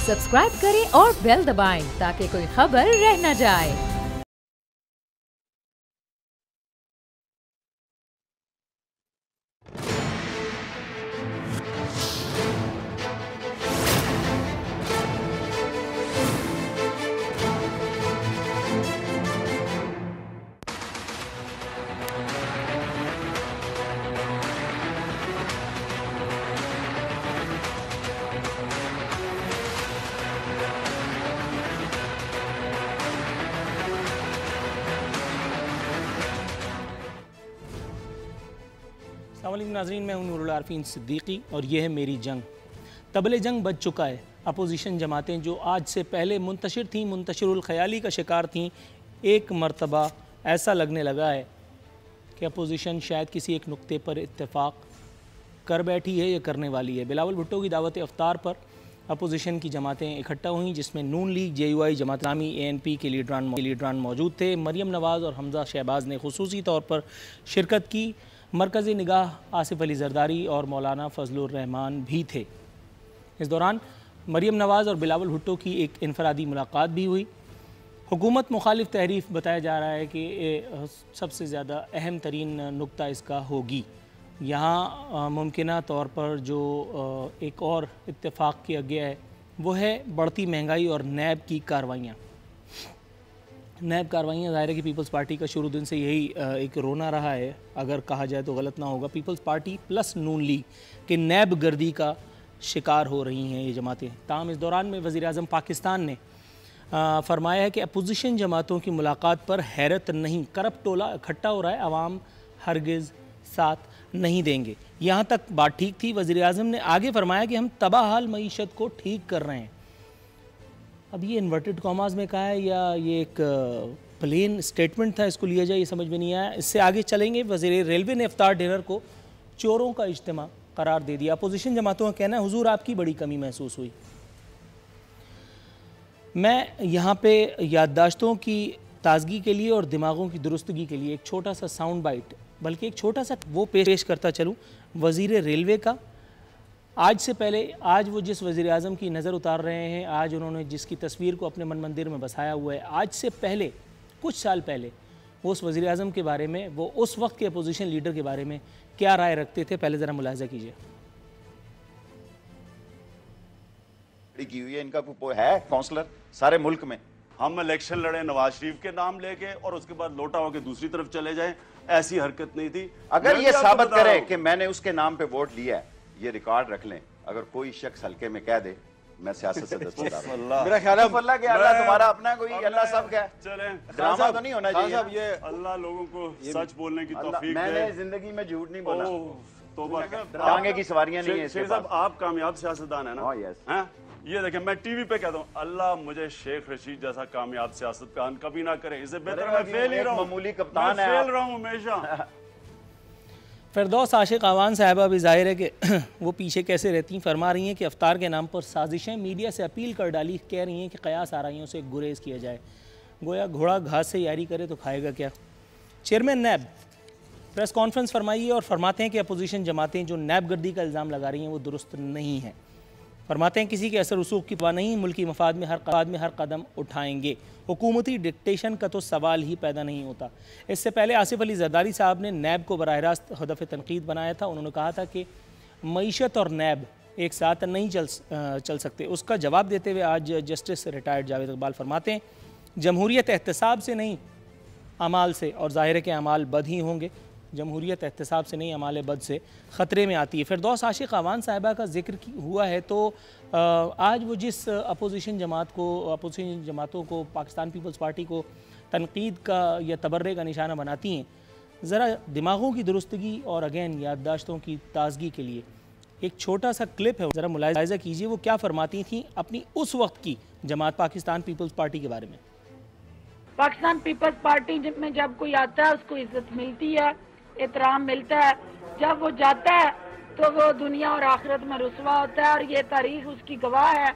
Subscribe करें और bell दबाएं ताकि कोई खबर रह न जाए। अस्सलामुअलैकुम नाज़रीन, मैं हूं नूरुल आरफीन सिद्दीकी और यह है मेरी जंग। तबले जंग बज चुका है। अपोजिशन जमातें जो आज से पहले मुंतशिर थीं, मुंतशिरुल ख़याली का शिकार थीं, एक मरतबा ऐसा लगने लगा है कि अपोजिशन शायद किसी एक नुक्ते पर इत्तेफाक कर बैठी है या करने वाली है। बिलावल भुट्टो की दावत अफ्तार पर अपोजिशन की जमातें इकट्ठा हुईं, जिसमें नून league, JUI, Jamaat Islami, ANP के लीडरान मौजूद थे। मरियम नवाज़ और हमज़ा शहबाज ने खुसूसी तौर पर शिरकत की। मरकज़ी निगाह आसिफ अली ज़रदारी और मौलाना फजलुर रहमान भी थे। इस दौरान मरियम नवाज़ और बिलावल भुट्टो की एक इनफरादी मुलाकात भी हुई। हुकूमत मुखालिफ तहरीफ बताया जा रहा है कि सबसे ज़्यादा अहम तरीन नुक्ता इसका होगी। यहाँ मुमकिना तौर पर जो एक और इत्तेफाक किया गया है वो है बढ़ती महंगाई और नैब की कार्रवाइयाँ। नैब कार्रवाइयाँ ज़ाहिर है कि पीपल्स पार्टी का शुरू दिन से यही एक रोना रहा है, अगर कहा जाए तो गलत ना होगा। पीपल्स पार्टी प्लस नून लीग के नैब गर्दी का शिकार हो रही हैं ये जमातें। ताहम इस दौरान में वज़ीर-ए-आज़म पाकिस्तान ने फरमाया है कि अपोजिशन जमातों की मुलाकात पर हैरत नहीं, करप्ट टोला इकट्ठा हो रहा है, आवाम हरगिज़ साथ नहीं देंगे। यहाँ तक बात ठीक थी। वज़ीर-ए-आज़म ने आगे फरमाया कि हम तबाहाल मईशत को ठीक कर रहे हैं। अब ये इन्वर्टेड कॉमास में कहा है या ये एक प्लेन स्टेटमेंट था, इसको लिया जाए, ये समझ में नहीं आया। इससे आगे चलेंगे। वज़ीर रेलवे ने इफ्तार डिनर को चोरों का इज्तिमा करार दे दिया। अपोजिशन जमातों का कहना है हुजूर आपकी बड़ी कमी महसूस हुई। मैं यहाँ पे याददाश्तों की ताजगी के लिए और दिमागों की दुरुस्तगी के लिए एक छोटा सा साउंड बाइट, बल्कि एक छोटा सा वो पेश करता चलूँ। वज़ीर रेलवे का आज से पहले, आज वो जिस वज़ीर-ए-आज़म की नज़र उतार रहे हैं, आज उन्होंने जिसकी तस्वीर को अपने मन मंदिर में बसाया हुआ है, आज से पहले कुछ साल पहले वो उस वज़ीर-ए-आज़म के बारे में, वो उस वक्त के अपोजिशन लीडर के बारे में क्या राय रखते थे, पहले ज़रा मुलाहिज़ा कीजिए। की हुई है, इनका कोई है काउंसलर सारे मुल्क में। हम इलेक्शन लड़े नवाज शरीफ के नाम लेके और उसके बाद लोटा होके दूसरी तरफ चले जाएं, ऐसी हरकत नहीं थी। अगर ये साबित करे कि मैंने उसके नाम पे वोट लिया है, ये रिकॉर्ड रख लें। अगर कोई शख्स हल्के में कह दे मैं सियासत से दस्तबरदार हूं, मेरा ख्याल है अल्लाह के अल्लाह तुम्हारा अपना कोई अल्लाह सब क्या चले ड्रामा तो नहीं होना चाहिए। ये अल्लाह लोगों को सच बोलने की तौफीक दे। मैंने जिंदगी में झूठ नहीं बोला। तौबा टांगे की सवारियां नहीं है। शेख साहब आप कामयाब सियासतदान है ना? हैं? ये देखें, मैं टीवी पे कहता हूँ अल्लाह मुझे शेख रशीद जैसा कामयाब सियासतदान कभी ना करे। इससे बेहतर मैं फेल ही रहा हूँ, मामूली कप्तान है, फेल रहा हूँ हमेशा। फ़िरदौस आशिक आवान साहिबा भी ज़ाहिर है कि वो पीछे कैसे रहती हैं। फरमा रही हैं कि अफ्तार के नाम पर साजिशें, मीडिया से अपील कर डाली, कह रही हैं कि क़यास आराइयों से गुरेज किया जाए। गोया घोड़ा घास से यारी करे तो खाएगा क्या। चेयरमैन नैब प्रेस कॉन्फ्रेंस फरमाई और फरमाते हैं कि अपोजिशन जमातें जो नैब गर्दी का इल्ज़ाम लगा रही हैं वो दुरुस्त नहीं है। फरमाते हैं किसी के असर रसूख की परवाह नहीं, मुल्की मफाद में हर कदम उठाएंगे। हुकूमती डिक्टेशन का तो सवाल ही पैदा नहीं होता। इससे पहले आसिफ अली ज़रदारी साहब ने नैब को बराह रास्त हदफ तनकीद बनाया था। उन्होंने कहा था कि मईशत और नैब एक साथ नहीं चल सकते। उसका जवाब देते हुए आज जस्टिस रिटायर्ड जावेद इकबाल फरमाते हैं जमहूरियत एहतसाब से नहीं अमाल से, और ज़ाहिर है कि अमाल बद ही होंगे। जमहूरियत एहतसाब से नहीं अमाल बद से ख़तरे में आती है। फ़िरदौस आशिक आवान साहिबा का जिक्र हुआ है तो आज वो जिस अपोजिशन जमातों को पाकिस्तान पीपल्स पार्टी को तनकीद का या तबर्रे का निशाना बनाती हैं, ज़रा दिमागों की दुरुस्तगी और अगेन याददाश्तों की ताजगी के लिए एक छोटा सा क्लिप है, ज़रा मुलाहिज़ा कीजिए वो क्या फरमाती थी अपनी उस वक्त की जमात पाकिस्तान पीपल्स पार्टी के बारे में। पाकिस्तान पीपल्स पार्टी में जब कोई आता है उसको इज्जत मिलती है, एहतराम मिलता है। जब वो जाता है तो वो दुनिया और आखिरत में रुसवा होता है और ये तारीख उसकी गवाह है।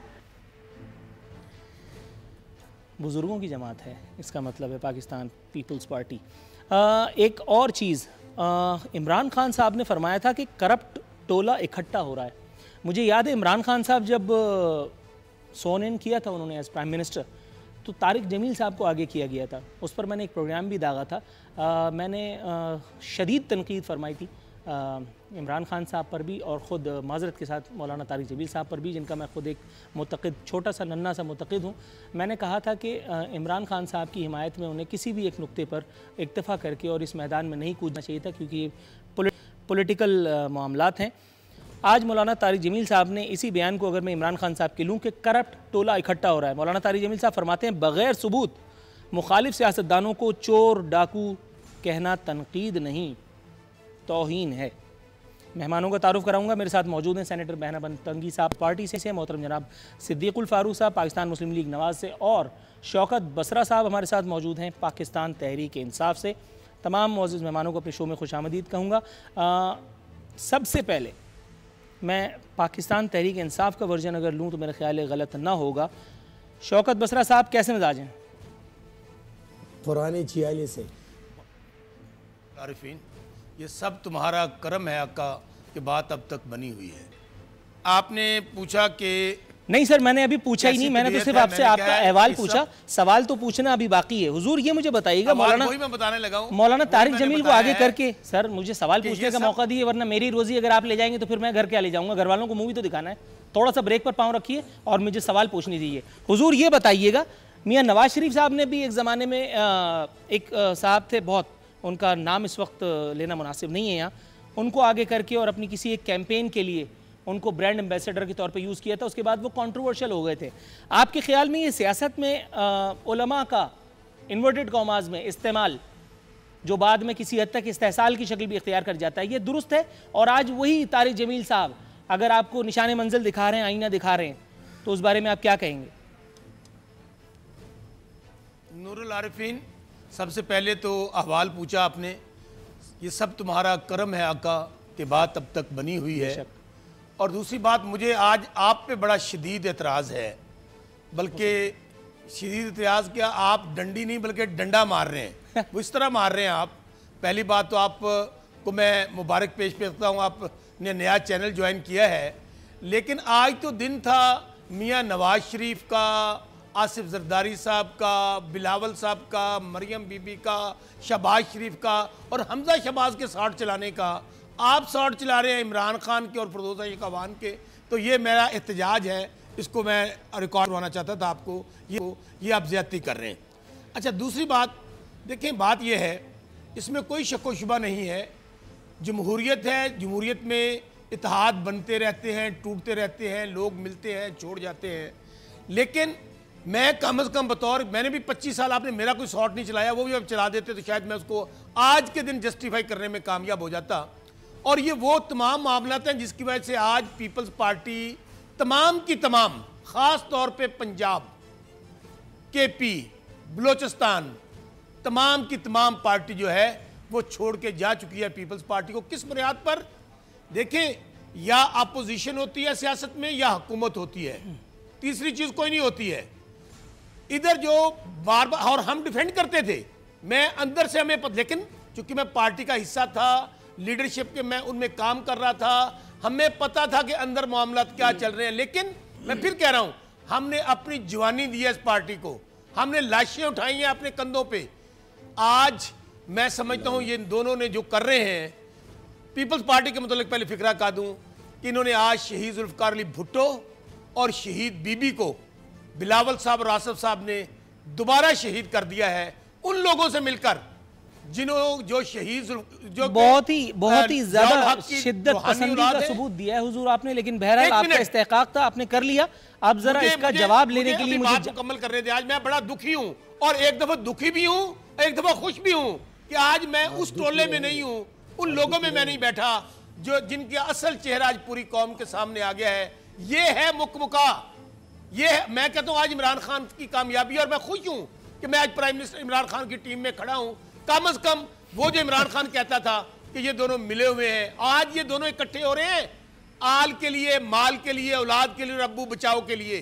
बुजुर्गों की जमात है, इसका मतलब है पाकिस्तान पीपल्स पार्टी। एक और चीज़, इमरान खान साहब ने फरमाया था कि करप्ट टोला इकट्ठा हो रहा है। मुझे याद है इमरान खान साहब जब सोन इन किया था उन्होंने एज प्राइम मिनिस्टर, तो तारिक जमील साहब को आगे किया गया था। उस पर मैंने एक प्रोग्राम भी दागा था। मैंने शदीद तनकीद फरमाई थी इमरान खान साहब पर भी, और ख़ुद माजरत के साथ मौलाना तारिक जमील साहब पर भी, जिनका मैं ख़ुद एक मुतक़िद, छोटा सा नन्ना सा मुतक़िद हूँ। मैंने कहा था कि इमरान खान साहब की हिमायत में उन्हें किसी भी एक नुक्ते पर इक्तफ़ा करके और इस मैदान में नहीं कूदना चाहिए था, क्योंकि ये पॉलिटिकल मामलात हैं। आज मौलाना तारिक जमील साहब ने इसी बयान को अगर मैं इमरान खान साहब के लूँ कि करप्ट टोला इकट्ठा हो रहा है, मौलाना तारिक जमील साहब फरमाते हैं बग़ैर सबूत मुखालिफ सियासतदानों को चोर डाकू कहना तनकीद नहीं, तौहीन है। मेहमानों का तारुफ कराऊंगा। मेरे साथ मौजूद हैं सेनेटर बहरावन तंगी साहब पार्टी से, मोहतरम जनाब सिद्दीकुल फारूक साहब पाकिस्तान मुस्लिम लीग नवाज़ से, और शौकत बसरा साहब हमारे साथ मौजूद हैं पाकिस्तान तहरीक इंसाफ से। तमाम मौजूद मेहमानों को अपने शो में खुशामदीद कहूँगा। सबसे पहले मैं पाकिस्तान तहरीक इंसाफ का वर्जन अगर लूँ तो मेरा ख्याल है गलत ना होगा। शौकत बसरा साहब कैसे मिजाज हैं? पुरानी 46 से आरिफीन, ये सब तुम्हारा करम है आका कि बात अब तक बनी हुई है। आपने पूछा कि नहीं सर, मैंने अभी पूछा ही नहीं, मैंने तो सिर्फ आपसे आपका अहवाल पूछा, सवाल तो पूछना अभी बाकी है। हुजूर ये मुझे बताइएगा, मौलाना तारिक जमील को आगे करके सर मुझे सवाल पूछने का मौका दिए, वरना मेरी रोजी अगर आप ले जाएंगे तो फिर मैं घर क्या ले जाऊंगा? घर वालों को मूवी तो दिखाना है। थोड़ा सा ब्रेक पर पाँव रखिए और मुझे सवाल पूछने दीजिए। हुजूर ये बताइएगा, मियाँ नवाज शरीफ साहब ने भी एक ज़माने में एक साहब थे, बहुत, उनका नाम इस वक्त लेना मुनासिब नहीं है यहाँ, उनको आगे करके और अपनी किसी एक कैंपेन के लिए उनको ब्रांड एम्बेसडर के तौर पे यूज़ किया था। उसके बाद वो कंट्रोवर्शियल हो गए थे। आपके ख्याल में ये सियासत में उलमा का इन्वर्टेड कॉमाज में इस्तेमाल, जो बाद में किसी हद तक इस्तेहसाल की शक्ल भी इख्तियार कर जाता है, ये दुरुस्त है? और आज वही तारिक जमील साहब अगर आपको निशाने मंजिल दिखा रहे हैं, आईना दिखा रहे हैं, तो उस बारे में आप क्या कहेंगे? नूरुल आरिफीन, सबसे पहले तो अहवाल पूछा आपने, ये सब तुम्हारा करम है आका कि बात अब तक बनी हुई है। और दूसरी बात, मुझे आज आप पे बड़ा शदीद एतराज़ है, बल्कि शदीद एतराज़ क्या, आप डंडी नहीं बल्कि डंडा मार रहे हैं, वो इस तरह मार रहे हैं आप। पहली बात तो आपको मैं मुबारक पेश करता हूँ, आपने नया चैनल ज्वाइन किया है। लेकिन आज तो दिन था मियाँ नवाज शरीफ का, आसिफ जरदारी साहब का, बिलावल साहब का, मरियम बीबी का, शहबाज शरीफ का और हमजा शहबाज के साथ चलाने का। आप शॉट चला रहे हैं इमरान खान के और फिरोज़ा शेखवान के। तो ये मेरा एहतजाज है, इसको मैं रिकॉर्ड होना चाहता था आपको, ये आप ज़्यादती कर रहे हैं। अच्छा, दूसरी बात देखें, बात ये है, इसमें कोई शक व शुबा नहीं है, जमहूरियत है, जमहूरियत में इत्तेहाद बनते रहते हैं, टूटते रहते हैं, लोग मिलते हैं, छोड़ जाते हैं। लेकिन मैं कम अज़ कम बतौर, मैंने भी 25 साल, आपने मेरा कोई शॉट नहीं चलाया, वो भी अब चला देते तो शायद मैं उसको आज के दिन जस्टिफाई करने में कामयाब हो जाता। और ये वो तमाम मामलात हैं जिसकी वजह से आज पीपल्स पार्टी तमाम की तमाम, ख़ास तौर पे पंजाब, KP, बलोचिस्तान, तमाम की तमाम पार्टी जो है वो छोड़ के जा चुकी है पीपल्स पार्टी को। किस बुनियाद पर? देखें, या अपोजिशन होती है सियासत में या हुकूमत होती है, तीसरी चीज़ कोई नहीं होती है। इधर जो बार बार, और हम डिफेंड करते थे, मैं अंदर से हमें लेकिन चूंकि मैं पार्टी का हिस्सा था, लीडरशिप के मैं उनमें काम कर रहा था, हमें पता था कि अंदर मामलात क्या चल रहे हैं। लेकिन मैं फिर कह रहा हूं, हमने अपनी जवानी दी है इस पार्टी को, हमने लाशें उठाई हैं अपने कंधों पे। आज मैं समझता हूं ये दोनों ने जो कर रहे हैं, पीपल्स पार्टी के मुतालिक पहले फिक्रा का दूं कि इन्होंने आज शहीद जुल्फ़िकार अली भुट्टो और शहीद बीबी को बिलावल साहब और आसिफ साहब ने दोबारा शहीद कर दिया है, उन लोगों से मिलकर जिन्होंने जो शहीद जो बहुत ही ज्यादा शिद्दत पसंदी का सबूत दिया है हुजूर आपने। लेकिन बहरहाल आपका इस्तेहकाक था, आपने कर लिया। अब जरा इसका जवाब लेने के लिए मुझे मुकम्मल करने दे। आज मैं बड़ा दुखी हूं, और एक दफा दुखी भी हूं, एक दफा खुश भी हूं कि आज मैं उस टोले में नहीं हूं, उन लोगों में मैं नहीं बैठा जो जिनका असल चेहरा आज पूरी कौम के सामने आ गया है। ये है मुकमुका, ये है, मैं कहता हूं आज इमरान खान की कामयाबी, और मैं खुश हूं कि मैं आज प्राइम मिनिस्टर इमरान खान की टीम में खड़ा हूं। कम अज कम वो जो इमरान खान कहता था कि ये दोनों मिले हुए हैं, आज ये दोनों इकट्ठे हो रहे हैं, आल के लिए, माल के लिए, औलाद के लिए, रब्बू बचाओ के लिए।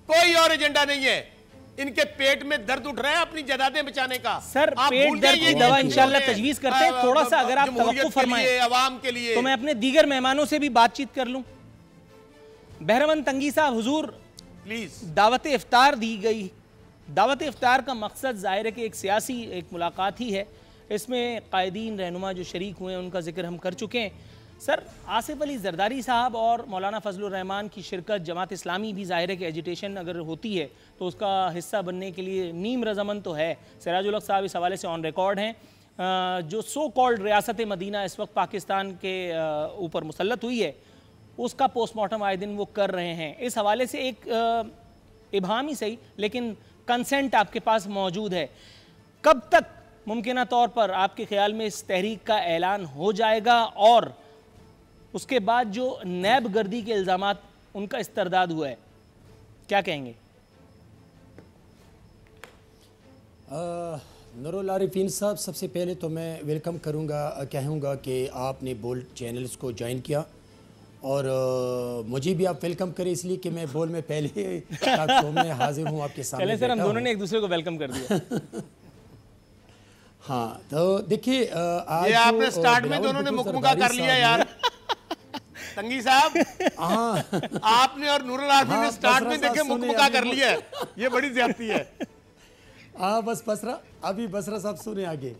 कोई और एजेंडा नहीं है। इनके पेट में दर्द उठ रहा है अपनी जायदादें बचाने का। सर, पेट दर्द की दवा इंशाल्लाह तजवीज करते हैं। थोड़ा सा अगर आप तवक्कुफ फरमाएं अवाम के लिए, तो मैं अपने दीगर मेहमानों से भी बातचीत कर लूं। बहरावन तंगी साहब, हुजूर प्लीज। दावत इफ्तार दी गई। दावत इफ्तार का मकसद ज़ाहिर है कि एक सियासी एक मुलाकात ही है। इसमें कायदीन रहनुमा जो शरीक हुए हैं उनका जिक्र हम कर चुके हैं। सर, आसिफ अली जरदारी साहब और मौलाना फजलुर रहमान की शिरकत, जमात इस्लामी भी ज़ाहिर है कि एजिटेशन अगर होती है तो उसका हिस्सा बनने के लिए नीम रजामंद तो है। सिराजुल हक साहब इस हवाले से ऑन रिकॉर्ड हैं। जो सो कॉल्ड रियासत मदीना इस वक्त पाकिस्तान के ऊपर मुसल्लत हुई है उसका पोस्टमार्टम आए दिन वो कर रहे हैं। इस हवाले से एक इबहाम ही सही लेकिन कंसेंट आपके पास मौजूद है। कब तक मुमकिन तौर पर आपके ख्याल में इस तहरीक का ऐलान हो जाएगा और उसके बाद जो नैब गर्दी के इल्ज़ामात उनका इस्तरदाद हुआ है, क्या कहेंगे? नूरुल आरिफीन साहब, सबसे पहले तो मैं वेलकम कहूँगा कि आपने बोल्ड चैनल्स को ज्वाइन किया और मुझे भी आप वेलकम करें इसलिए कि मैं बोल में पहले शो में हाजिर हूँ आपके सामने। चलें सर, हम दोनों ने एक दूसरे को वेलकम कर दिया। हाँ, तो देखिए आज आपने स्टार्ट में दोनों ने मुकमुका कर लिया यार। तंगी साहब, हाँ आपने और नूरुल आरिफीन ने स्टार्ट में देखे मुकमुका कर लिया है, ये बड़ी ज्यादती है। हाँ बस बसरा, अभी बसरा साहब सुने आगे।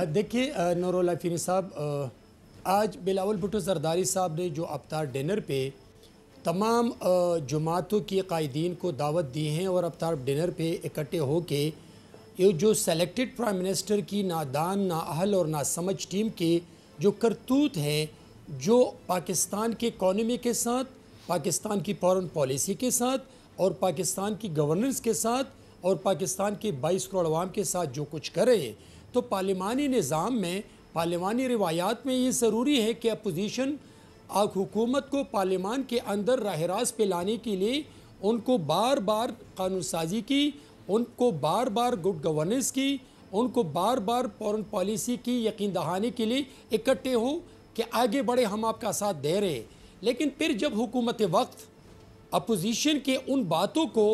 देखिए नूरुल आरिफीन साहब, आज बिलावल भुट्टो जरदारी साहब ने जो अफ्तार डिनर पे तमाम जमातों के कायदीन को दावत दी है और अफ्तार डिनर पे इकट्ठे होके ये जो सेलेक्टेड प्राइम मिनिस्टर की नादान, नाअहल और नासमझ टीम के जो करतूत हैं, जो पाकिस्तान के इकॉनमी के साथ, पाकिस्तान की फॉरेन पॉलिसी के साथ और पाकिस्तान की गवर्नेंस के साथ और पाकिस्तान के 22 करोड़ अवाम के साथ जो कुछ कर रहे हैं, तो पार्लिमानी निज़ाम में, पार्लिमानी रिवायात में ये ज़रूरी है कि अपोजिशन हुकूमत को पार्लिमान के अंदर राह रास्त पे लाने के लिए उनको बार बार कानून साजी की, उनको बार बार गुड गवर्नेंस की, उनको बार बार फॉरेन पॉलिसी की यकीन दहानी के लिए इकट्ठे हों कि आगे बढ़े, हम आपका साथ दे रहे हैं। लेकिन फिर जब हुकूमत वक्त अपोजिशन के उन बातों को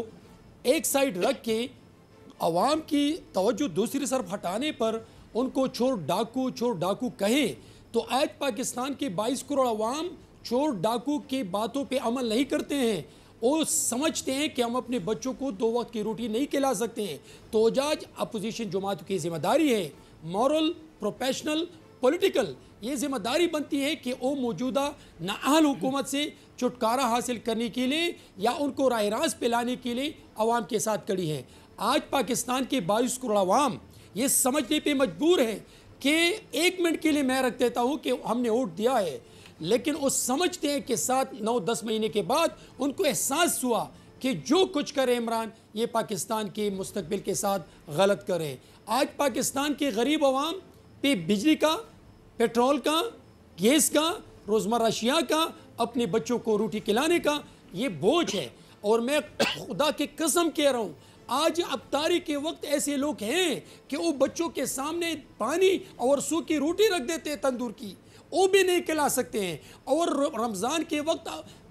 एक साइड रख के अवाम की तवज्जो दूसरी तरफ हटाने पर उनको चोर डाकू कहे, तो आज पाकिस्तान के 22 करोड़ अवाम चोर डाकू की बातों पे अमल नहीं करते हैं। वो समझते हैं कि हम अपने बच्चों को 2 वक्त की रोटी नहीं खिला सकते हैं। तो आज अपोजिशन जमात की जिम्मेदारी है, मॉरल, प्रोफेशनल, पॉलिटिकल, ये जिम्मेदारी बनती है कि वो मौजूदा नाअहल हुकूमत से छुटकारा हासिल करने के लिए या उनको राह रास्त पे लाने के लिए अवाम के साथ खड़ी है। आज पाकिस्तान के 22 करोड़ अवाम ये समझने पे मजबूर है कि 1 मिनट के लिए मैं रख देता हूँ कि हमने वोट दिया है, लेकिन वो समझते हैं कि 7, 9, 10 महीने के बाद उनको एहसास हुआ कि जो कुछ करे इमरान, ये पाकिस्तान के मुस्तकबिल के साथ गलत करें। आज पाकिस्तान के गरीब अवाम पे बिजली का, पेट्रोल का, गैस का, रोज़मर्रा अशिया का, अपने बच्चों को रोटी खिलाने का ये बोझ है। और मैं खुदा की कसम कह रहा हूँ, आज अफ्तारी के वक्त ऐसे लोग हैं कि वो बच्चों के सामने पानी और सूखी रोटी रख देते हैं तंदूर की, वो भी नहीं खिला सकते हैं। और रमज़ान के वक्त,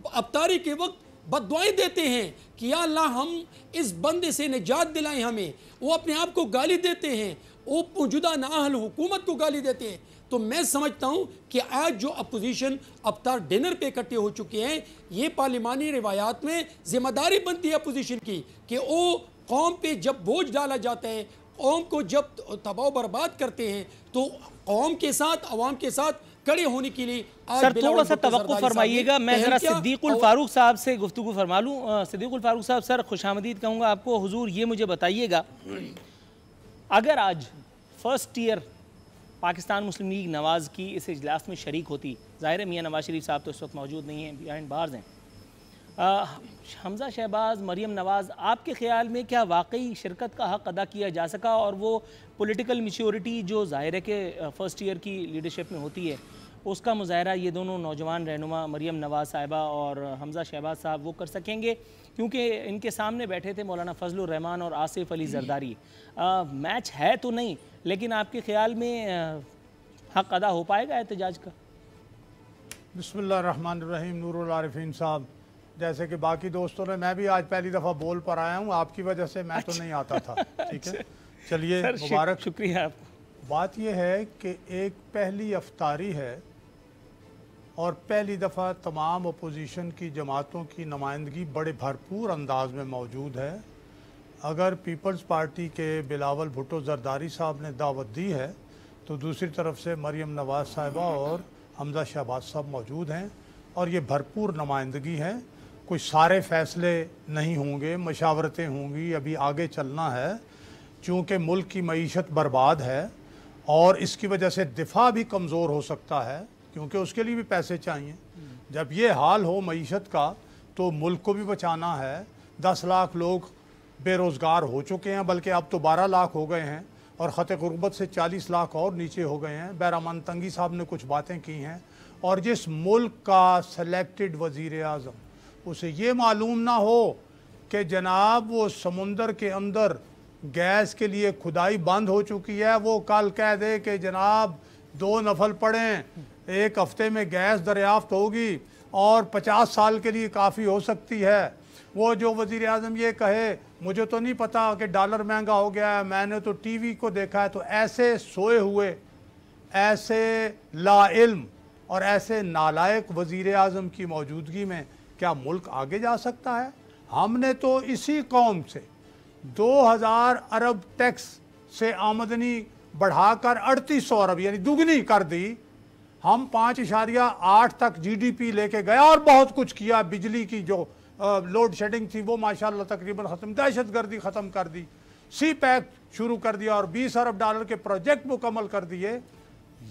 अफ्तारी के वक्त बददुआएं देते हैं कि या अल्लाह हम इस बंदे से निजात दिलाएं हमें। वो अपने आप को गाली देते हैं, वो मौजूदा नाअहल हुकूमत को गाली देते हैं। तो मैं समझता हूँ कि आज जो अपोजिशन अफ्तार डिनर पे इकट्ठे हो चुके हैं, ये पार्लिमानी रिवायात में जिम्मेदारी बनती है अपोजिशन की कि वो कौम पे जब बोझ डाला जाता है, कौम को जब तबाह बर्बाद करते हैं, तो कौम के साथ, अवाम के साथ खड़े होने के लिए सर थोड़ा सा तवक्कुफ फरमाइएगा। मैं ज़रा सिद्दीकुल फारूक साहब से गुफ्तगू फरमा लूँ। सिद्दीकुल फारूक साहब, सर खुशामदीद कहूँगा आपको। हुजूर ये मुझे बताइएगा, अगर आज फर्स्ट ईयर पाकिस्तान मुस्लिम लीग नवाज़ की इस इजलास में शरीक होती, ज़ाहिर है मियाँ नवाज शरीफ साहब तो इस वक्त मौजूद नहीं हैं, बिहाइंड बार्स हैं, हमज़ा शहबाज, मरियम नवाज़, आपके ख़्याल में क्या वाकई शिरकत का हक़ अदा किया जा सका और वो पॉलिटिकल मैच्योरिटी जो ज़ाहिर है कि फ़र्स्ट ईयर की लीडरशिप में होती है, उसका मुज़ाहरा ये दोनों नौजवान रहनुमा मरियम नवाज़ साहिबा और हमज़ा शहबाज साहब वो कर सकेंगे? क्योंकि इनके सामने बैठे थे मौलाना फजलुर रहमान और आसिफ अली जरदारी। मैच है तो नहीं, लेकिन आपके ख़्याल में हक़ अदा हो पाएगा एहतजाज का? बिस्मिल्लाहिर्रहमानिर्रहीम। नूरुल आरिफीन साहब, जैसे कि बाकी दोस्तों ने, मैं भी आज पहली दफ़ा बोल पर आया हूँ, आपकी वजह से मैं तो नहीं आता था। ठीक है, चलिए मुबारक, शुक्रिया आपको। बात यह है कि एक पहली अफ्तारी है और पहली दफ़ा तमाम अपोजिशन की जमातों की नुमाइंदगी बड़े भरपूर अंदाज में मौजूद है। अगर पीपल्स पार्टी के बिलावल भुट्टो जरदारी साहब ने दावत दी है तो दूसरी तरफ से मरियम नवाज़ साहिबा और हमजा शहबाज साहब मौजूद हैं और ये भरपूर नुमाइंदगी है। कोई सारे फ़ैसले नहीं होंगे, मशावरतें होंगी, अभी आगे चलना है। चूँकि मुल्क की मईशत बर्बाद है और इसकी वजह से दिफा भी कमज़ोर हो सकता है क्योंकि उसके लिए भी पैसे चाहिए। जब ये हाल हो मईशत का तो मुल्क को भी बचाना है। 10 लाख लोग बेरोज़गार हो चुके हैं, बल्कि अब तो 12 लाख हो गए हैं और ख़त गुर्बत से 40 लाख और नीचे हो गए हैं। बैरामन तंगी साहब ने कुछ बातें की हैं और जिस मुल्क का सेलेक्टेड वज़ीर आज़म उसे ये मालूम ना हो कि जनाब वो समुंदर के अंदर गैस के लिए खुदाई बंद हो चुकी है, वो कल कह दे कि जनाब 2 नफल पड़ें, 1 हफ्ते में गैस दरियाफ्त होगी और 50 साल के लिए काफ़ी हो सकती है। वो जो वज़ीर आज़म ये कहे मुझे तो नहीं पता कि डॉलर महंगा हो गया है, मैंने तो टीवी को देखा है। तो ऐसे सोए हुए, ऐसे लाइल्म और ऐसे नालायक वज़ीर आज़म की मौजूदगी में क्या मुल्क आगे जा सकता है? हमने तो इसी कौम से 2000 अरब टैक्स से आमदनी बढ़ाकर 3800 अरब यानी दुगनी कर दी। हम 5.8 तक GDP लेके गया और बहुत कुछ किया। बिजली की जो लोड शेडिंग थी वो माशाल्लाह तकरीबन ख़त्म, दहशतगर्दी ख़त्म कर दी, सी पैक शुरू कर दिया और 20 अरब डॉलर के प्रोजेक्ट मुकम्मल कर दिए।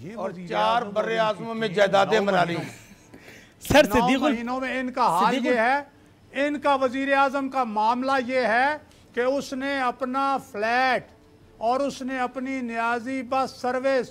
ये और 4 बर्रे आज़मों में जायदादें बना ली। सर 9 महीनों में इनका हाल ये है। इनका वज़ीर आज़म का मामला ये है कि उसने अपना फ्लैट और उसने अपनी न्याजी बस सर्विस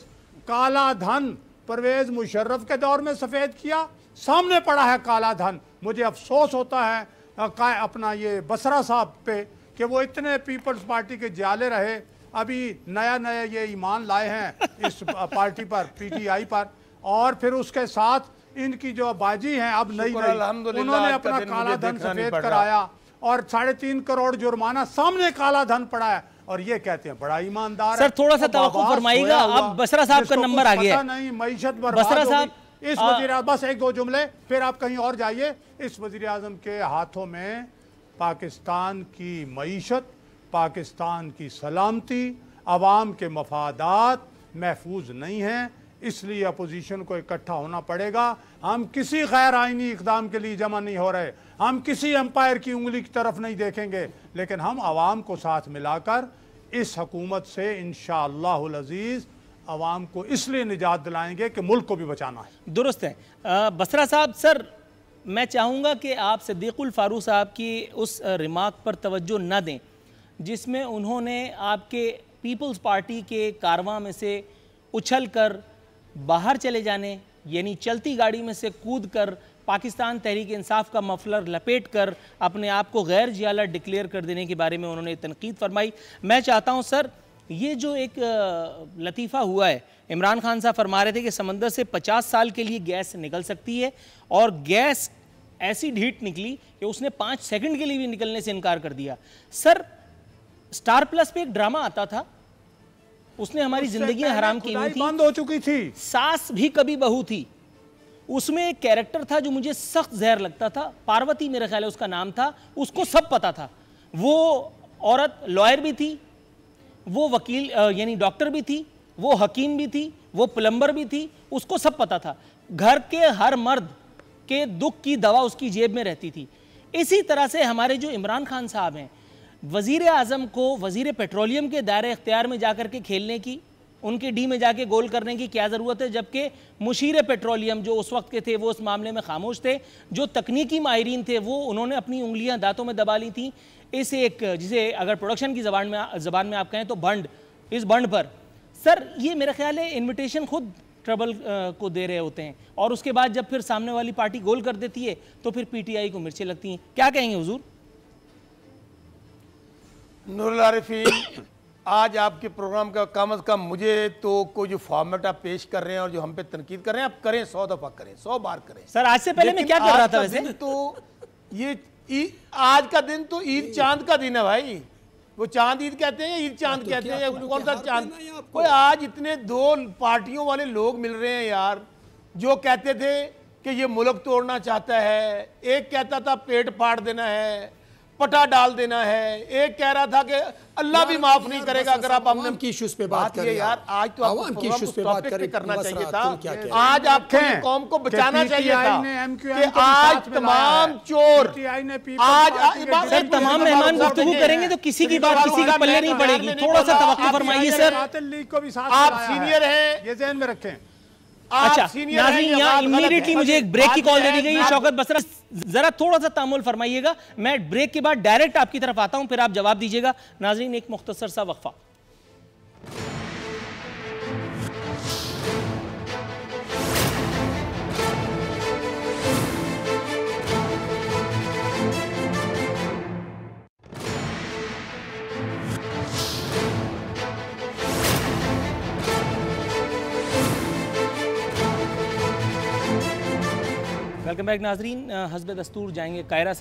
काला धन परवेज़ मुशर्रफ के दौर में सफ़ेद किया। सामने पड़ा है काला धन। मुझे अफसोस होता है अपना ये बसरा साहब पे कि वो इतने पीपल्स पार्टी के जाले रहे, अभी नया नया ये ईमान लाए हैं इस पार्टी पर, PTI पर, और फिर उसके साथ इनकी जो बाजी हैं अब नई उन्होंने अपना काला धन सफ़ेद कराया और 3.5 करोड़ जुर्माना सामने काला धन पड़ा है और ये कहते हैं बड़ा ईमानदार सर। थोड़ा सा तवक्कुफ फरमाइएगा, अब बसरा साहब का नंबर आ गया। नहीं, मईशत बसरा साहब इस वज़ीर आज़म, बस 1-2 जुमले फिर आप कहीं और जाइए। इस वज़ीर आज़म के हाथों में पाकिस्तान की मईशत, पाकिस्तान की सलामती, अवाम के मफादात महफूज नहीं हैं। इसलिए अपोजिशन को इकट्ठा होना पड़ेगा। हम किसी गैर आइनी इक़दाम के लिए जमा नहीं हो रहे, हम किसी एम्पायर की उंगली की तरफ नहीं देखेंगे, लेकिन हम आवाम को साथ मिलाकर इस हुकूमत से इंशाअल्लाहुल अज़ीज़ आवाम को इसलिए निजात दिलाएंगे कि मुल्क को भी बचाना है। दुरुस्त है। बसरा साहब, सर मैं चाहूँगा कि आप सिद्दीकुल फारूक साहब की उस रिमार्क पर तवज्जो न दें जिसमें उन्होंने आपके पीपल्स पार्टी के कारवां में से उछल कर बाहर चले जाने, यानी चलती गाड़ी में से कूद कर पाकिस्तान तहरीक इंसाफ का मफलर लपेट कर अपने आप को गैर जियाला डिक्लेयर कर देने के बारे में उन्होंने तनकीद फरमाई। मैं चाहता हूँ सर, ये जो एक लतीफ़ा हुआ है, इमरान खान साहब फरमा रहे थे कि समंदर से 50 साल के लिए गैस निकल सकती है और गैस ऐसी ढीठ निकली कि उसने 5 सेकंड के लिए भी निकलने से इनकार कर दिया। सर स्टार प्लस पे एक ड्रामा आता था, उसने हमारी जिंदगियां हराम की हुई थी, बंद हो चुकी थी, सास भी कभी बहू थी। उसमें एक कैरेक्टर था जो मुझे सख्त जहर लगता था, पार्वती मेरे ख्याल है उसका नाम था। उसको सब पता था, वो औरत लॉयर भी थी, वो वकील यानी डॉक्टर भी थी, वो हकीम भी थी, वो प्लम्बर भी थी, उसको सब पता था। घर के हर मर्द के दुख की दवा उसकी जेब में रहती थी। इसी तरह से हमारे जो इमरान खान साहब हैं, वज़ीर आज़म को वज़ीर पेट्रोलियम के दायरे इख्तियार में जाकर के खेलने की, उनके डी में जाके गोल करने की क्या ज़रूरत है, जबकि मुशीर पेट्रोलियम जो उस वक्त के थे वो उस मामले में खामोश थे। जो तकनीकी माहिरीन थे वो उन्होंने अपनी उंगलियां दांतों में दबा ली थी। इस एक जिसे अगर प्रोडक्शन की ज़बान में आप कहें तो बंड, इस बंड पर सर ये मेरा ख्याल है इन्विटेशन खुद ट्रबल को दे रहे होते हैं और उसके बाद जब फिर सामने वाली पार्टी गोल कर देती है तो फिर PTI को मिर्चें लगती हैं। क्या कहेंगे हुजूर? नूरुल आरिफीन, आज आपके प्रोग्राम का कम अज़ कम मुझे तो कोई जो फॉर्मेट आप पेश कर रहे हैं और जो हम पे तनकीद कर रहे हैं, आप करें 100 दफ़ा करें, 100 बार करें। सर आज से पहले मैं क्या कर रहा था वैसे? तो ये आज का दिन तो ईद चांद का दिन है भाई। वो चांद ईद कहते हैं या ईद चांद कहते हैं, या कौन सा चांद? कोई आज इतने 2 पार्टियों वाले लोग मिल रहे हैं यार, जो कहते थे कि ये मुल्क तोड़ना चाहता है, एक कहता था पेट फाड़ देना है, पटा डाल देना है, एक कह रहा था कि अल्लाह भी माफ नहीं करेगा अगर आप हमने की इश्यूज पे बात करें यार। आज तो आवाम की इश्यूज पे बात करें करना चाहिए था। आज आपको कौम को बचाना चाहिए था कि आज तमाम चोर आज सर तमाम मेहमान गुफ्तगू करेंगे तो किसी की बात किसी का पल्ले नहीं पड़ेगी। थोड़ा सा तवक्कुफ फरमाइए सर। आप सीनियर हैं, ये ज़हन में रखें। अच्छा नाज़रीन, यहाँ इमीडिएटली मुझे एक ब्रेक की कॉल दे दी गई है। शौकत बसरा जरा थोड़ा सा तामुल फरमाइएगा, मैं ब्रेक के बाद डायरेक्ट आपकी तरफ आता हूं, फिर आप जवाब दीजिएगा। नाज़रीन एक मुख्तसर सा वक्फा। वेलकम बैक नाजरीन। हस्ब दस्तूर जाएंगे कायरा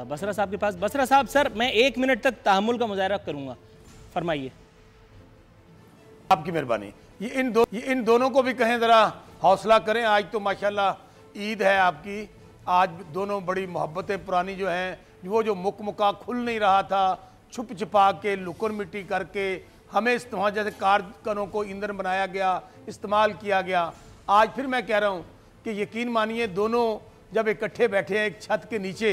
बसरा साहब के पास। बसरा साहब, सर मैं 1 मिनट तक तहम्मुल का मुजाहरा करूंगा, फरमाइए। आपकी मेहरबानी। ये इन दोनों को भी कहें ज़रा हौसला करें। आज तो माशाल्लाह ईद है आपकी, आज दोनों बड़ी मोहब्बतें पुरानी जो हैं, वो जो मुकमुका खुल नहीं रहा था, छुप छिपा के लुकन मिट्टी करके हमें इस्तेमाल जैसे कारखानों को ईंधन बनाया गया, इस्तेमाल किया गया। आज फिर मैं कह रहा हूँ कि यकीन मानिए दोनों जब इकट्ठे बैठे हैं एक छत के नीचे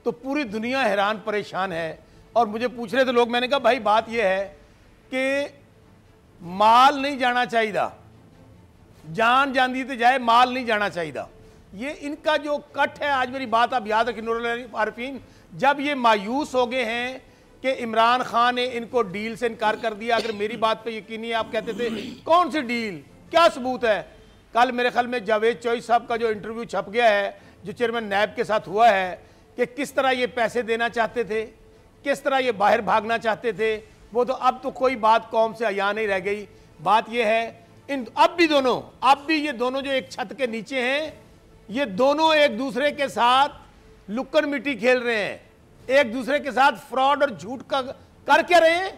तो पूरी दुनिया हैरान परेशान है। और मुझे पूछ रहे थे लोग, मैंने कहा भाई बात यह है कि माल नहीं जाना चाहिए, जान जानी तो जाए, माल नहीं जाना चाहिए। ये इनका जो कट है, आज मेरी बात आप याद रखें नूरुल आरिफीन, जब ये मायूस हो गए हैं कि इमरान खान ने इनको डील से इनकार कर दिया। अगर मेरी बात पे यकीन नहीं, आप कहते थे कौन सी डील, क्या सबूत है? कल मेरे ख्याल में जावेद चौधरी साहब का जो इंटरव्यू छप गया है, जो चेयरमैन नैब के साथ हुआ है, कि किस तरह ये पैसे देना चाहते थे, किस तरह ये बाहर भागना चाहते थे, वो तो अब तो कोई बात कौम से अया नहीं रह गई। बात ये है अब भी ये दोनों जो एक छत के नीचे हैं, ये दोनों एक दूसरे के साथ लुक्कन मिट्टी खेल रहे हैं, एक दूसरे के साथ फ्रॉड और झूठ का कर क्या रहे हैं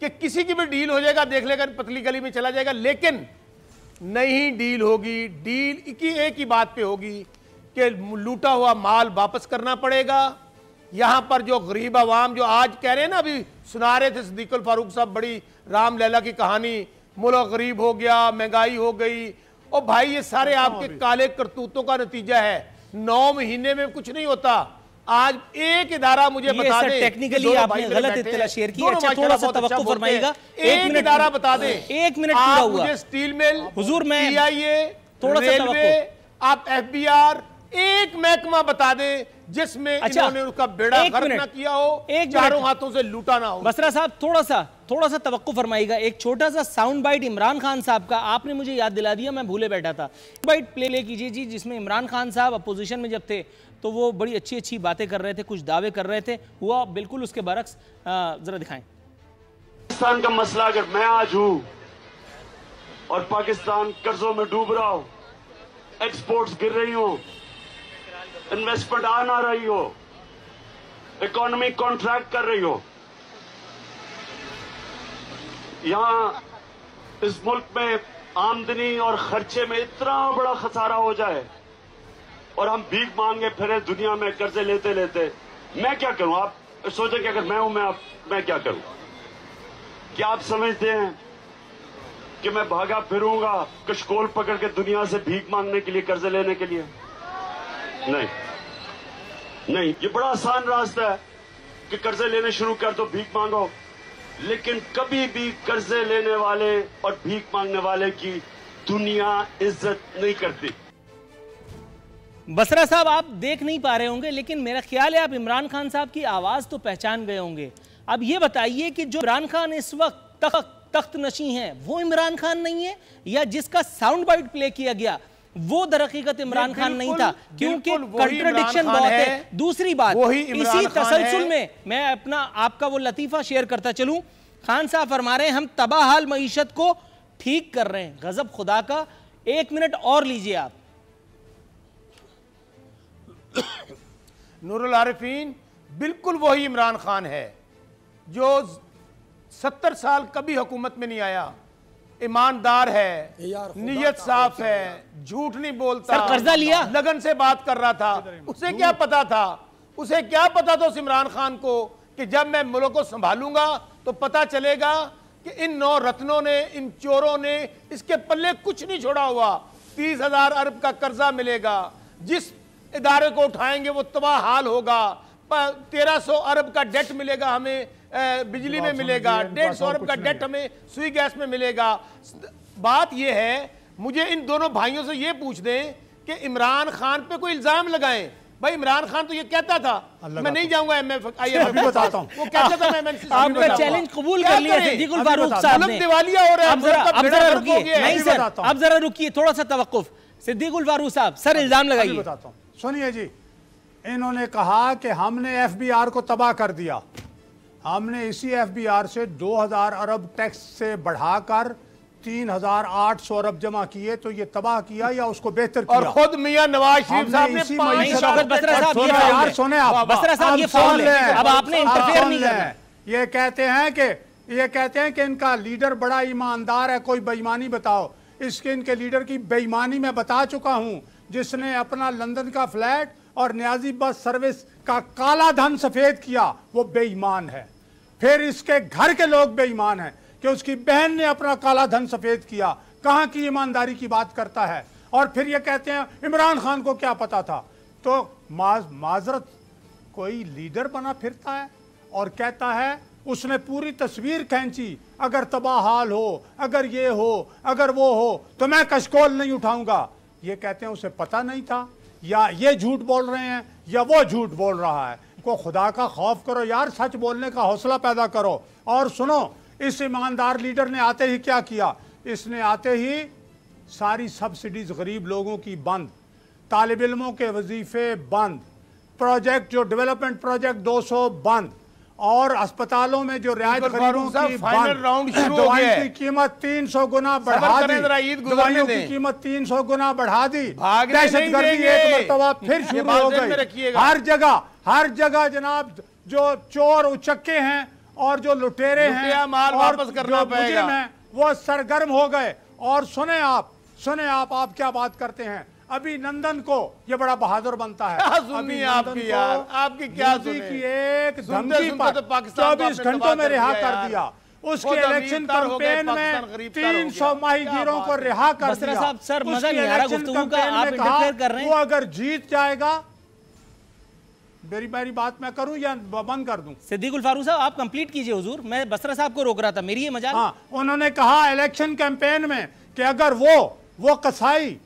कि किसी की भी डील हो जाएगा, देख लेगा पतली गली में चला जाएगा। लेकिन नहीं डील होगी, डील की एक ही बात पे होगी कि लूटा हुआ माल वापस करना पड़ेगा। यहां पर जो गरीब आवाम जो आज कह रहे हैं ना, अभी सुना रहे थे सिद्दीकुल फारूक साहब बड़ी राम लैला की कहानी, मुल्क गरीब हो गया, महंगाई हो गई। और भाई ये सारे आपके काले करतूतों का नतीजा है। 9 महीने में कुछ नहीं होता। आज एक इदारा मुझे बता दे, टेक्निकली आपने गलत इत्तला शेयर की। अच्छा थोड़ा सा तवक्कुफ फरमाइएगा, एक इदारा बता दे। 1 मिनट पूरा हुआ। मुझे स्टील मिल, हुजूर मैं PIA, थोड़ा सा रेलवे, आप FBR, एक महकमा बता दे जिसमें इन्होंने उसका बेड़ा गर्क ना किया हो, चारों हाथों से लूटा ना हो। बसरा साहब थोड़ा सा तवक्कुफ फरमाइएगा। एक छोटा सा साउंड बाइट इमरान खान साहब का आपने मुझे याद दिला दिया, मैं भूले बैठा था। बाइट प्ले कीजिए जी, जिसमें इमरान खान साहब अपोजिशन में जब थे तो वो बड़ी अच्छी अच्छी बातें कर रहे थे, कुछ दावे कर रहे थे, हुआ बिल्कुल उसके बरक्स। जरा दिखाएं। पाकिस्तान का मसला अगर मैं आज हूं और पाकिस्तान कर्जों में डूब रहा हो, एक्सपोर्ट्स गिर रही हो, इन्वेस्टमेंट आ ना रही हो, इकोनॉमी कॉन्ट्रैक्ट कर रही हो, यहां इस मुल्क में आमदनी और खर्चे में इतना बड़ा खसारा हो जाए और हम भीख मांगे फिरे दुनिया में कर्जे लेते लेते, मैं क्या करूं? आप सोचें कि अगर मैं हूं, मैं क्या करूं? क्या आप समझते हैं कि मैं भागा फिरूंगा कशकोल पकड़ के दुनिया से भीख मांगने के लिए, कर्जे लेने के लिए? नहीं, ये बड़ा आसान रास्ता है कि कर्जे लेने शुरू कर दो, भीख मांगो। लेकिन कभी भी कर्जे लेने वाले और भीख मांगने वाले की दुनिया इज्जत नहीं करती। बसरा साहब आप देख नहीं पा रहे होंगे, लेकिन मेरा ख्याल है आप इमरान खान साहब की आवाज तो पहचान गए होंगे। अब ये बताइए कि जो इमरान खान इस वक्त तख्त नशी हैं, वो इमरान खान नहीं है, या जिसका साउंड बाइट प्ले किया गया वो दरहकीकत इमरान खान नहीं था? क्योंकि कंट्रडिक्शन बहुत है। दूसरी बात, इसी तसलसल में मैं अपना आपका वो लतीफा शेयर करता चलूं। खान साहब फरमा रहे हैं हम तबाहाल मईशत को ठीक कर रहे हैं, गजब खुदा का। 1 मिनट और लीजिए आप। नूरुल आरिफीन बिल्कुल वही इमरान खान है जो 70 साल कभी हुकूमत में नहीं आया, ईमानदार है, नियत साफ है, झूठ नहीं बोलता, कर्जा लिया, लगन से बात कर रहा था। उसे क्या पता था, उसे क्या पता था उस इमरान खान को कि जब मैं मुल्क को संभालूंगा तो पता चलेगा कि इन 9 रत्नों ने, इन चोरों ने इसके पल्ले कुछ नहीं छोड़ा हुआ। 30,000 अरब का कर्जा मिलेगा, जिस इदारे को उठाएंगे वो तबाह हाल होगा। 1300 अरब का डेट मिलेगा हमें, बिजली में मिलेगा, 150 अरब का डेट हमें सुई गैस में मिलेगा। बात यह है, मुझे इन दोनों भाइयों से यह पूछ दें कि इमरान खान पे कोई इल्जाम लगाएं। भाई इमरान खान तो ये कहता था मैं नहीं जाऊंगा IMF, बताता हूं, वो कहता था मैं आपका चैलेंज कबूल कर लिया सिद्दीकुल फारूक साहब ने। दिवालिया हो रहा है। अब जरा रुकिए, नहीं सर, अब जरा रुकिए, थोड़ा सा तवक्कुफ। सिद्दीकुल फारूक साहब, सर इल्जाम लगाइए। बताता हूं, सुनिए जी, इन्होंने कहा कि हमने FBR को तबाह कर दिया। हमने इसी FBR से 2000 अरब टैक्स से बढ़ाकर 3800 अरब जमा किए, तो ये तबाह किया या उसको बेहतर किया? और खुद मियां नवाज शरीफ साहब ने अब आपने इंटरफेयर नहीं किया। ये कहते हैं कि इनका लीडर बड़ा ईमानदार है, कोई बेईमानी बताओ। इसके इनके लीडर की बेईमानी मैं बता चुका हूं, जिसने अपना लंदन का फ्लैट और न्याजी बस सर्विस का काला धन सफेद किया, वो बेईमान है। फिर इसके घर के लोग बेईमान हैं कि उसकी बहन ने अपना काला धन सफेद किया। कहां की ईमानदारी की बात करता है? और फिर ये कहते हैं इमरान खान को क्या पता था। तो माजरत, कोई लीडर बना फिरता है और कहता है उसने पूरी तस्वीर खींची, अगर तबाह हाल हो, अगर ये हो, अगर वो हो, तो मैं कशकोल नहीं उठाऊंगा। ये कहते हैं उसे पता नहीं था, या ये झूठ बोल रहे हैं या वो झूठ बोल रहा है। को खुदा का खौफ करो यार, सच बोलने का हौसला पैदा करो। और सुनो, इस ईमानदार लीडर ने आते ही क्या किया? इसने आते ही सारी सब्सिडीज गरीब लोगों की बंद, तालिब इल्मों के वजीफे बंद, प्रोजेक्ट जो डेवलपमेंट प्रोजेक्ट 200 बंद, और अस्पतालों में जो रियायत गरीबों की फाइनल राउंड शुरू हो गया, की कीमत 300 गुना बढ़ा दी, दवाइयों की कीमत 300 गुना बढ़ा दी, दहशतगर्दी एक मरतबा फिर शुरू हो गई। हर जगह जनाब जो चोर उचक्के हैं और जो लुटेरे हैं माल वापस करना पड़ेगा, वो सरगर्म हो गए। और सुने आप क्या बात करते हैं? अभी नंदन को ये बड़ा बहादुर बनता है। अभी आपकी यार, आपकी क्या की एक धमकी पर 24 घंटों में रिहा कर दिया। उसके इलेक्शन कैंपेन में 300 माहीगीरों को रिहा कर दिया। सर मजा नहीं आ रहा गुफ्तगू का, आप इंटरफेयर कर रहे हैं। वो अगर जीत जाएगा, मेरी बात मैं करूं या बंद कर दूं? सिद्दीकुल फारूक साहब आप कंप्लीट कीजिए हुजूर, मैं बसरा साहब को रोक रहा था, मेरी ये मजाल। हाँ, उन्होंने कहा इलेक्शन कैंपेन में कि अगर वो कसाई,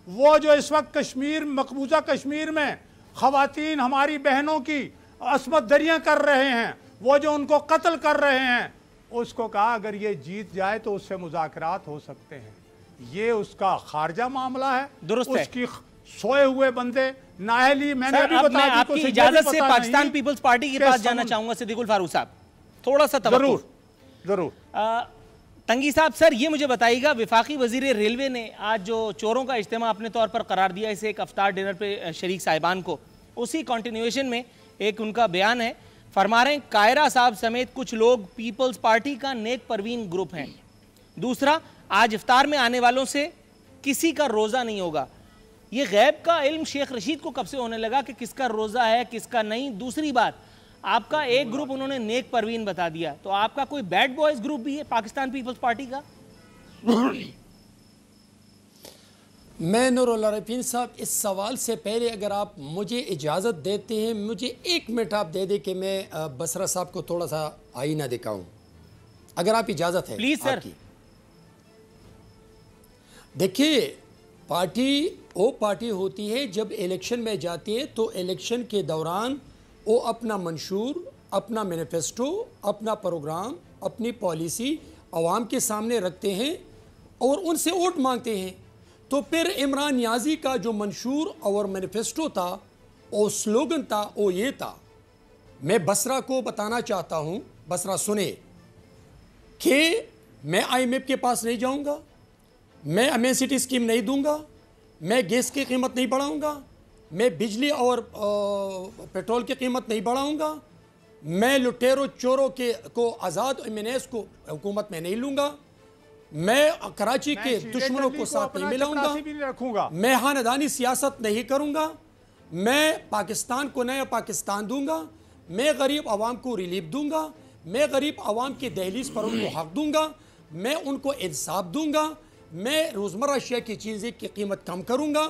वो जो इस वक्त कश्मीर, मकबूजा कश्मीर में खवातीन हमारी बहनों की असमत दरियां कर रहे हैं, वो जो उनको कत्ल कर रहे हैं, उसको कहा अगर ये जीत जाए तो उससे मुज़ाकरात हो सकते हैं। ये उसका खारजा मामला है, दुरुस्त है। उसकी सोए हुए बंदे नाहली। मैंने अभी अब बता मैं दी, आपकी इजाजत से पाकिस्तान पीपल्स पार्टी के पास जाना चाहूंगा सिद्दीकुल फारूक साहब, थोड़ा सा जरूर। तंगी साहब, सर ये मुझे बताइएगा, विफाकी वजीर रेलवे ने आज जो चोरों का इज्तिमा अपने तौर पर करार दिया इसे एक अफ्तार डिनर पे शरीक साहिबान को, उसी कंटिन्यूएशन में एक उनका बयान है, फरमा रहे हैं कायरा साहब समेत कुछ लोग पीपल्स पार्टी का नेक परवीन ग्रुप हैं। दूसरा, आज इफ्तार में आने वालों से किसी का रोज़ा नहीं होगा। ये गैब का इल्म शेख रशीद को कब से होने लगा कि किसका रोज़ा है किसका नहीं? दूसरी बात, आपका एक ग्रुप उन्होंने नेक परवीन बता दिया, तो आपका कोई बैड बॉयज ग्रुप भी है पाकिस्तान पीपल्स पार्टी का? मैं नूरुल आरिफीन साहब, इस सवाल से पहले अगर आप मुझे इजाज़त देते हैं, मुझे 1 मिनट आप दे दें कि मैं बसरा साहब को थोड़ा सा आईना दिखाऊं, अगर आप इजाज़त है प्लीज सर। देखिए, पार्टी होती है जब इलेक्शन में जाती है तो इलेक्शन के दौरान वो अपना मंशूर, अपना मैनिफेस्टो, अपना प्रोग्राम, अपनी पॉलिसी अवाम के सामने रखते हैं और उनसे वोट मांगते हैं। तो फिर इमरान नियाज़ी का जो मंशूर और मैनिफेस्टो था और स्लोगन था वो ये था, मैं बसरा को बताना चाहता हूँ, बसरा सुने, कि मैं IMF के पास नहीं जाऊँगा, मैं अमेसिटी स्कीम नहीं दूंगा, मैं गैस की कीमत नहीं बढ़ाऊंगा, मैं बिजली और पेट्रोल की कीमत नहीं बढ़ाऊंगा, मैं लुटेरों चोरों को आज़ाद MNAs को हुकूमत में नहीं लूँगा, मैं कराची के दुश्मनों को साथ नहीं मिलाऊंगा, मैं खानदानी सियासत नहीं करूंगा, मैं पाकिस्तान को नया पाकिस्तान दूंगा, मैं गरीब आवाम को रिलीफ दूंगा, मैं गरीब आवाम की दहलीज पर उनको हक दूंगा, मैं उनको इंसाफ दूंगा, मैं रोज़मर्रा अशिया की चीज़ें की कीमत कम करूंगा।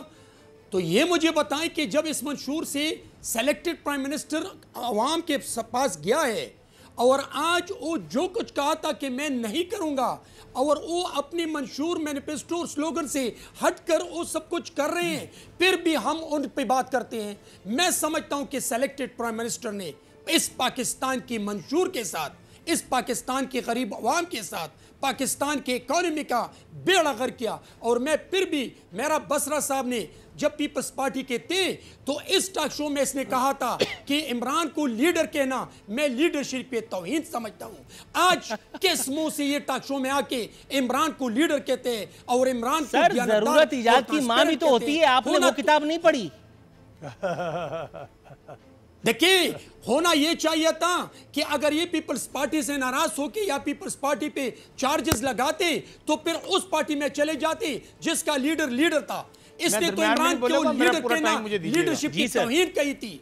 तो ये मुझे बताएं कि जब इस मंशूर से सेलेक्टेड प्राइम मिनिस्टर आवाम के पास गया है और आज वो जो कुछ कहा था कि मैं नहीं करूंगा और वो अपनी मंशूर मैनिफेस्टो और स्लोगन से हटकर वो सब कुछ कर रहे हैं, फिर भी हम उन पे बात करते हैं। मैं समझता हूं कि सेलेक्टेड प्राइम मिनिस्टर ने इस पाकिस्तान की मंशूर के साथ, इस पाकिस्तान के गरीब अवाम के साथ पाकिस्तान के इकोनॉमी का बेड़ा गर्क किया। और मैं फिर भी, मेरा बसरा साहब ने जब पीपल्स पार्टी के थे तो इस टॉक शो में इसने कहा था कि इमरान को लीडर कहना मैं लीडरशिप पे तौहीन समझता हूं। आज किस मुंह से ये टॉक शो में आके इमरान को लीडर कहते हैं और इमरान को जरूरत इजाद की मां भी तो होती है, आपने वो किताब नहीं पढ़ी। देखिए, होना यह चाहिए था कि अगर ये पीपल्स पार्टी से नाराज होके या पीपल्स पार्टी पे चार्जेस लगाते तो फिर उस पार्टी में चले जाते जिसका लीडर था। इसने तो इमरान को लीडर कहना लीडरशिप की तौहीन कही थी।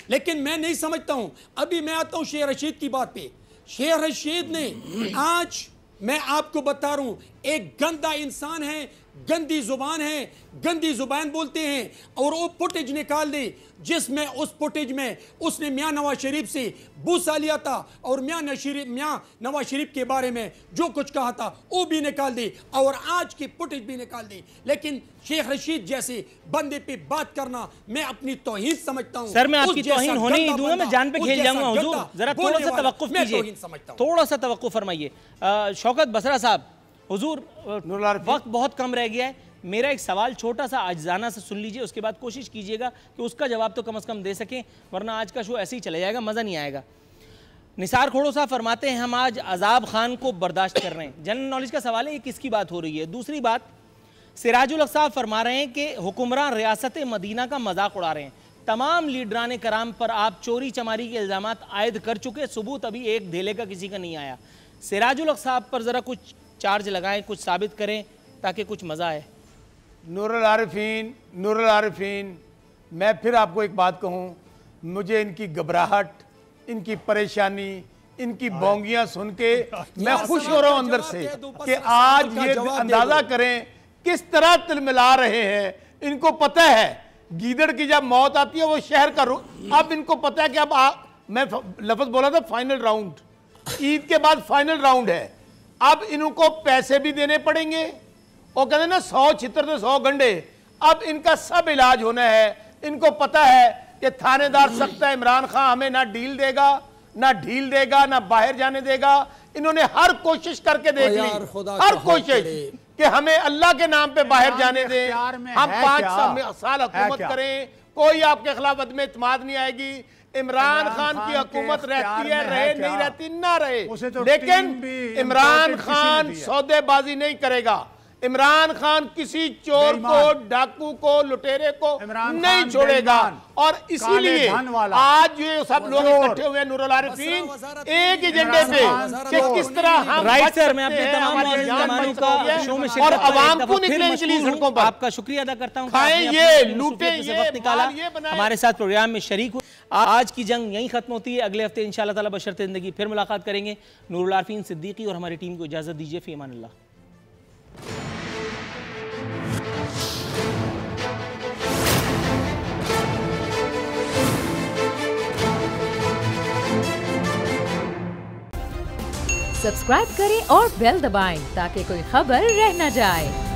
लेकिन मैं नहीं समझता हूं। अभी मैं आता हूं शेख रशीद की बात पे। शेख रशीद ने आज, मैं आपको बता रहा हूं, एक गंदा इंसान है, गंदी जुबान है, गंदी जुबान बोलते हैं और वो फुटेज निकाल दे जिसमें उस फुटेज में उसने मियां नवाज शरीफ से बूसा लिया था और मियां नवाज शरीफ के बारे में जो कुछ कहा था वो भी निकाल दे और आज की फुटेज भी निकाल दे। लेकिन शेख रशीद जैसे बंदे पे बात करना मैं अपनी तौहीन समझता हूं। सर, मैं आपकी तौहीन होने ही दूंगा, मैं जान पे खेल जाऊंगा। हुजूर जरा थोड़ा सा तवक्कुफ कीजिए, थोड़ा सा तवक्कुफ फरमाइए। शौकत बसरा साहब, हुजूर वक्त बहुत कम रह गया है, मेरा एक सवाल छोटा सा आजजाना से सुन लीजिए, उसके बाद कोशिश कीजिएगा कि उसका जवाब तो कम से कम दे सकें, वरना आज का शो ऐसे ही चले जाएगा, मज़ा नहीं आएगा। निसार खोड़ो साहब फरमाते हैं हम आज अजाब खान को बर्दाश्त कर रहे हैं। जनरल नॉलेज का सवाल है, ये किसकी बात हो रही है? दूसरी बात, सिराजुल हक साहब फरमा रहे हैं कि हुक्मरान रियासत मदीना का मजाक उड़ा रहे हैं। तमाम लीडरान कराम पर आप चोरी चमारी के इल्ज़ामात आयद कर चुके, सबूत अभी एक धेले का किसी का नहीं आया। सिराजुल हक साहब पर ज़रा कुछ चार्ज लगाएं, कुछ साबित करें ताकि कुछ मज़ा आए। नूरुल आरिफीन, मैं फिर आपको एक बात कहूँ, मुझे इनकी घबराहट, इनकी परेशानी, इनकी बोंगियां सुन के मैं खुश हो रहा हूँ अंदर से कि आज ये अंदाजा करें किस तरह तिलमिला रहे हैं। इनको पता है गीदड़ की जब मौत आती है वो शहर का अब इनको पता है कि अब मैं लफ्ज बोला था फाइनल राउंड, ईद के बाद फाइनल राउंड है। अब इनको पैसे भी देने पड़ेंगे, वो कहते हैं ना 100 छितर तो 100 गंडे। अब इनका सब इलाज होना है। इनको पता है कि थानेदार सख्त है, इमरान खान हमें ना डील देगा, ना ढील देगा, ना बाहर जाने देगा। इन्होंने हर कोशिश करके देख ली, हर कोशिश कि हमें अल्लाह के नाम पे बाहर जाने दें, हम 5 साल हुकूमत करें, कोई आपके खिलाफ अदम एतमाद नहीं आएगी। इमरान खान की हुकूमत रहती है, रहे नहीं रहती ना रहे, लेकिन इमरान खान सौदेबाजी नहीं करेगा। इमरान खान किसी चोर को, डाकू को, लुटेरे को नहीं छोड़ेगा। और इसीलिए आज ये सब लोग इकट्ठे हुए नूरुल आरिफीन एक एजेंडे पे कि किस तरह हम राइट सर, मैं अपने तमाम मेहमानों का शो में और आवाम को निकलने के लिए सड़कों पर आपका शुक्रिया अदा करता हूं। खाएं ये, लूटे ये, वक्त निकाला, हमारे साथ प्रोग्राम में शरीक हुए। आज की जंग यहीं खत्म होती है। अगले हफ्ते इंशाअल्लाह ताला बशर्ते ज़िंदगी फिर मुलाकात करेंगे। नूरुल आरिफीन सिद्दीकी और हमारी टीम को इजाज़त दीजिए। फ़ी अमानिल्लाह। सब्सक्राइब करें और बेल दबाएं ताकि कोई खबर रह न जाए।